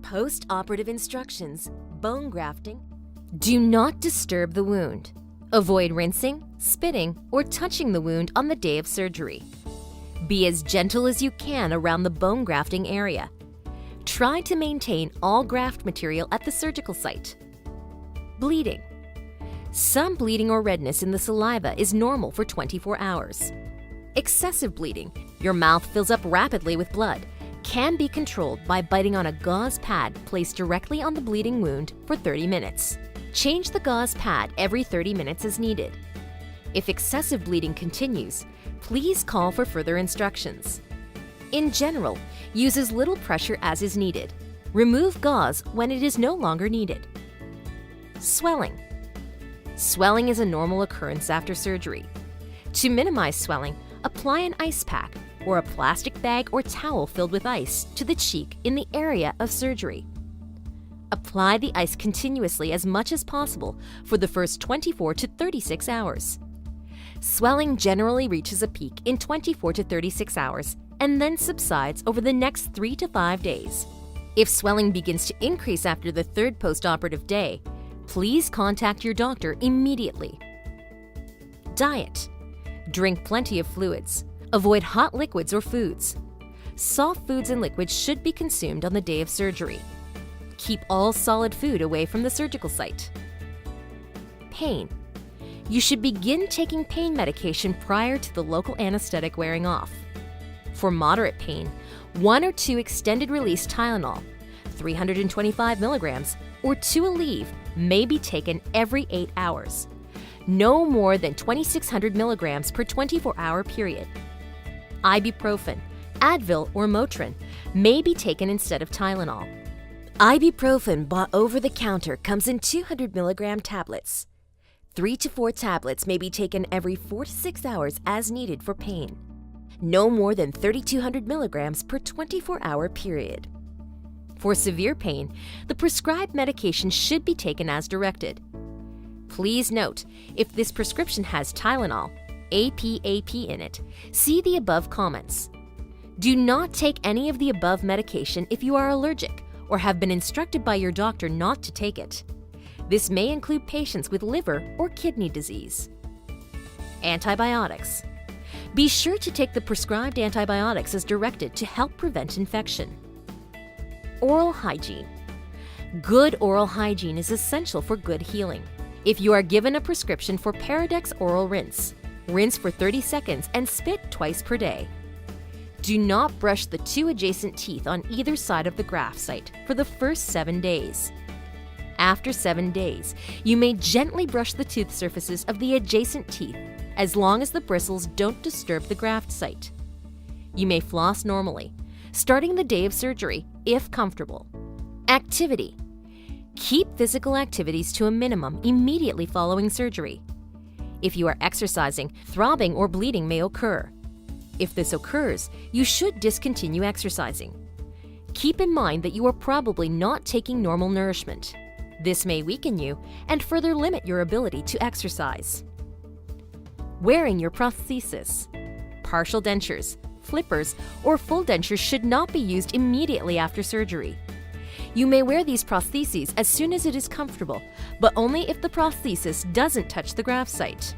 Post-operative instructions, bone grafting. Do not disturb the wound. Avoid rinsing, spitting, or touching the wound on the day of surgery. Be as gentle as you can around the bone grafting area. Try to maintain all graft material at the surgical site. Bleeding. Some bleeding or redness in the saliva is normal for 24 hours. Excessive bleeding, your mouth fills up rapidly with blood, can be controlled by biting on a gauze pad placed directly on the bleeding wound for 30 minutes. Change the gauze pad every 30 minutes as needed. If excessive bleeding continues, please call for further instructions. In general, use as little pressure as is needed. Remove gauze when it is no longer needed. Swelling. Swelling is a normal occurrence after surgery. To minimize swelling, apply an ice pack or a plastic bag or towel filled with ice to the cheek in the area of surgery. Apply the ice continuously as much as possible for the first 24 to 36 hours. Swelling generally reaches a peak in 24 to 36 hours and then subsides over the next 3 to 5 days. If swelling begins to increase after the third postoperative day, please contact your doctor immediately. Diet. Drink plenty of fluids. Avoid hot liquids or foods. Soft foods and liquids should be consumed on the day of surgery. Keep all solid food away from the surgical site. Pain. You should begin taking pain medication prior to the local anesthetic wearing off. For moderate pain, 1 or 2 extended-release Tylenol, 325 milligrams, or 2 Aleve may be taken every 8 hours. No more than 2,600 milligrams per 24-hour period. Ibuprofen, Advil, or Motrin may be taken instead of Tylenol. Ibuprofen bought over the counter comes in 200 milligram tablets. 3 to 4 tablets may be taken every 4 to 6 hours as needed for pain. No more than 3,200 milligrams per 24-hour period. For severe pain, the prescribed medication should be taken as directed. Please note, if this prescription has Tylenol, APAP in it, see the above comments. Do not take any of the above medication if you are allergic or have been instructed by your doctor not to take it. This may include patients with liver or kidney disease. Antibiotics. Be sure to take the prescribed antibiotics as directed to help prevent infection. Oral hygiene. Good oral hygiene is essential for good healing. If you are given a prescription for Paradex oral rinse, rinse for 30 seconds and spit twice per day. Do not brush the 2 adjacent teeth on either side of the graft site for the first 7 days. After 7 days, you may gently brush the tooth surfaces of the adjacent teeth as long as the bristles don't disturb the graft site. You may floss normally, starting the day of surgery if comfortable. Activity. Keep physical activities to a minimum immediately following surgery. If you are exercising, throbbing or bleeding may occur. If this occurs, you should discontinue exercising. Keep in mind that you are probably not taking normal nourishment. This may weaken you and further limit your ability to exercise. Wearing your prosthesis. Partial dentures, flippers, or full dentures should not be used immediately after surgery. You may wear these prostheses as soon as it is comfortable, but only if the prosthesis doesn't touch the graft site.